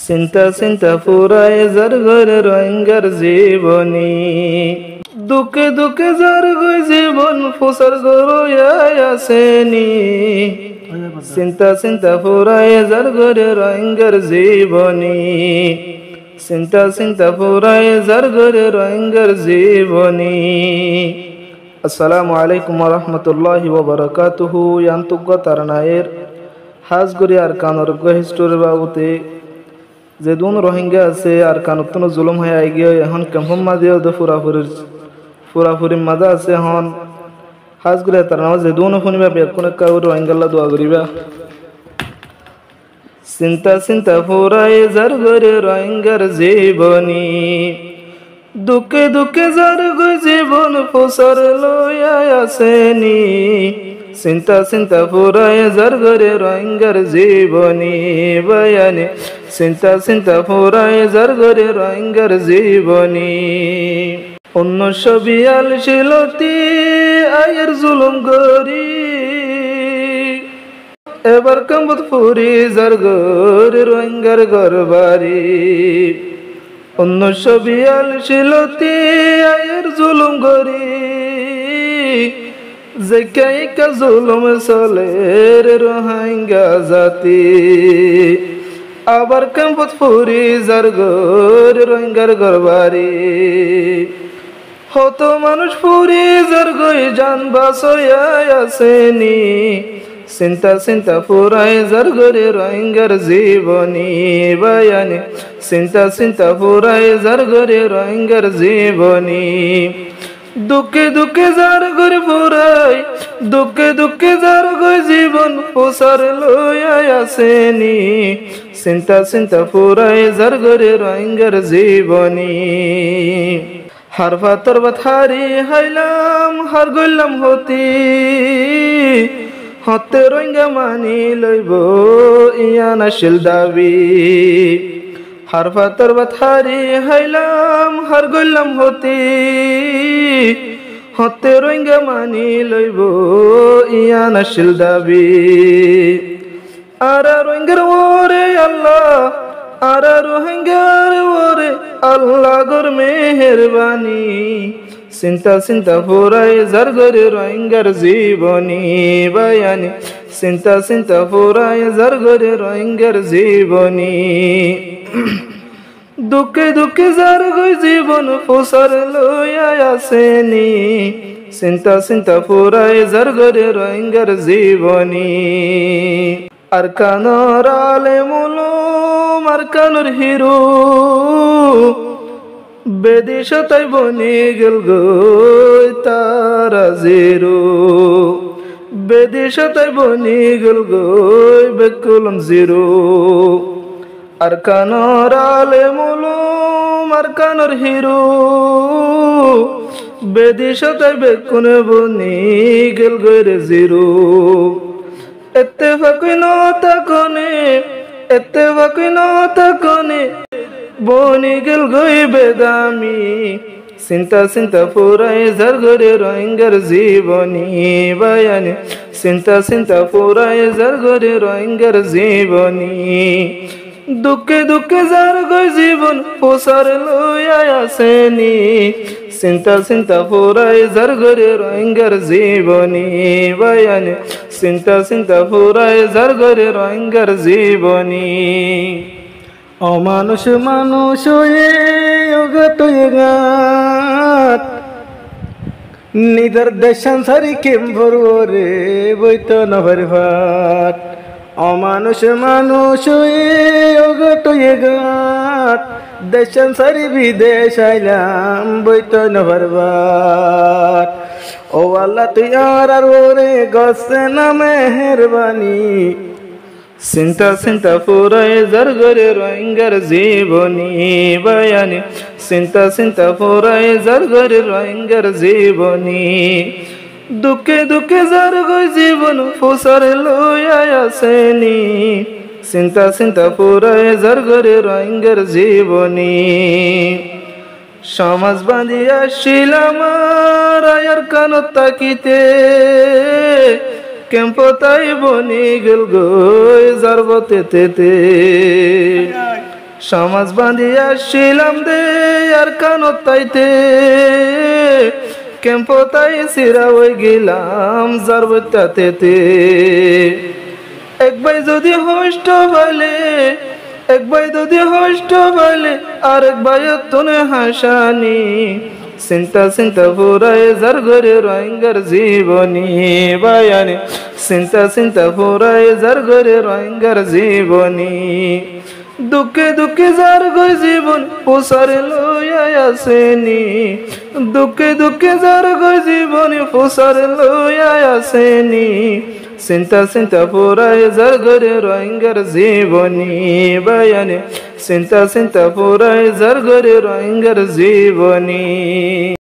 চিন্তা চিন্তা ফুরায় যার ঘরে রোহিঙ্গার জীবনী, দুঃখে দুঃখে যার গই জীবন ফুসার গরয়ায় আসেনি। চিন্তা চিন্তা ফুরায় যার ঘরে রোহিঙ্গার জীবনী, চিন্তা চিন্তা ফুরায় যার ঘরে রোহিঙ্গার জীবনী। আসসালামু আলাইকুম ওয়া রাহমাতুল্লাহি ওয়া বারাকাতুহু। ইয়ান্তুগ তারনায়ের হাজগুড়ি আর কানর গহিস্টোর বাবুতে যে দুন রোহিঙ্গা আছে আর কানত জুলুম হয়ে আই গিয়ে এখন কেমন মাঝেও তো ফুরাফুরি মাঝা আছে এখন হাজগুড়ি তার নাম যে দুন শুনিবা বেকুনে কাউ রোহিঙ্গাল্লা দোয়া করিবা। চিন্তা চিন্তা ফুরায় যার ঘরে রোহিঙ্গার জীবনী, দুঃখে দুঃখে যার গই জীবন ফুসার লইয়া আসেনি। চিন্তা চিন্তা ফুরায় যার ঘরে রোহিঙ্গার জীবনী বয়ানে, চিন্তা চিন্তা ফুরায় যার ঘরে রোহিঙ্গার জীবনী। 1942 আয়ের জুলুম গরি এবার কাম্বত ফুরি যার ঘরে রোহিঙ্গার ঘরবাড়ি। 1942 আয়ের জুলুম গরি যে জুলুম চলে রে রোহিঙ্গা জাতি, আবার কাম্বত ফুরি যার ঘরে রোহিঙ্গার ঘরবাড়ি। হত মানুষ ফুরি যার গই জান বাঁচয়া আসেনি। চিন্তা চিন্তা ফুরায় যার ঘরে রোহিঙ্গার জীবনী বয়ানে, চিন্তা চিন্তা ফুরায় যার ঘরে রোহিঙ্গার জীবনী। দুঃখে দুঃখে যার ঘরে ফুরায়, দুঃখে দুঃখে যার গই জীবন ফুসার লইয়া আসেনি। চিন্তা চিন্তা ফুরায় যার ঘরে রোহিঙ্গার জীবনী। হার ফাতর বাথারি হাইলাম হার গইলাম হতি, হতে রোহিঙ্গা মানি লইব ইয়ান আসিল দাবি। হার ফাতর বাথারি হাইলাম হার গইলাম হতি, হতে রোহিঙ্গা মানি লইব ইয়ান আসিল দাবি। আর রোহিঙ্গার ওরে আল্লাহ, আর রোহিঙ্গার ওরে আল্লাহ গর মেহেরবানি। চিন্তা চিন্তা ফুরায় যার ঘরে রোহিঙ্গার জীবনী বয়ানে, চিন্তা চিন্তা ফুরায় যার ঘরে রোহিঙ্গার জীবনী। দুঃখে দুঃখে যার গই জীবন ফুসার লইয়া আসেনি। চিন্তা চিন্তা ফুরায় যার ঘরে রোহিঙ্গার জীবনী। আর কানর আলেমুলুম আর কানর হিরো বেদিশতাই বনি গেল গই তারা জিরো, বেদিশতাই বনি গেল গই বেকুলম জিরো। আর কানর আলেমুলুম আর কানর হিরো বেদিশতাই বেকুনে বনি গেল গই রে জিরো। এত্তেফাক নতা কোনে, এত্তেফাক নতা কোনে বনি গেল গই বেদামি। চিন্তা চিন্তা ফুরায় যার ঘরে রোহিঙ্গার জীবনী বয়ানে, চিন্তা চিন্তা ফুরায় যার ঘরে রোহিঙ্গার জীবনী। দুঃখে দুঃখে যার গই জীবন ফুসার লইয়া আসেনি। চিন্তা চিন্তা ফুরায় যার ঘরে রোহিঙ্গার জীবনী বয়ানে, চিন্তা চিন্তা ফুরায় যার ঘরে রোহিঙ্গার জীবনী। অমানুষ মানুষ নিদার দেশান সারি কেম্বর রে বইত নভর ভাত। অমানুষ মানুষ গাত দেশান সারি বিদেশ আইলাম বইত নভর ভাত। ও আল্লাহ তুই আর ওরে গছে না মেহেরবানি। চিন্তা চিন্তা ফুরায় যার ঘরে রোহিঙ্গার জীবনী বয়ানে, চিন্তা চিন্তা ফুরায় যার ঘরে রোহিঙ্গার জীবনী। দুঃখে দুঃখে যার গই জীবন ফুসার লইয়া আসেনি। চিন্তা চিন্তা ফুরায় যার ঘরে রোহিঙ্গার জীবনী। সমাজ বাঁধিয়া শিলাম আয়ার কানত তাকিতে, কেম্পতাই বনি গেল গই জারবতে তেতে। সমাজ বাঁধিয়া শিলাম দে আর কানত তাইতে কেম্প তাই সিরা হয়ে গেলাম জারবতাতে এক ভাই যদি হষ্ট বলে এক ভাই যদি হষ্ট বলে আর এক ভাই তুনে হাসানি চিন্তা চিন্তা ফুরায় যার ঘরে রোহিঙ্গার জীবনী বায়ানে চিন্তা চিন্তা ফুরায় যার ঘরে রোহিঙ্গার জীবনী দুঃখে দুঃখে যার গো জীবন পোষার লইয়া আসেনি দুঃখে দুঃখে যার গো জীবন পোষার লইয়া আসেনি চিন্তা চিন্তা ফুরায় যার ঘরে রোহিঙ্গার জীবনী বায়ানে চিন্তা চিন্তা ফুরায় যার ঘরে রোহিঙ্গার জীবনী।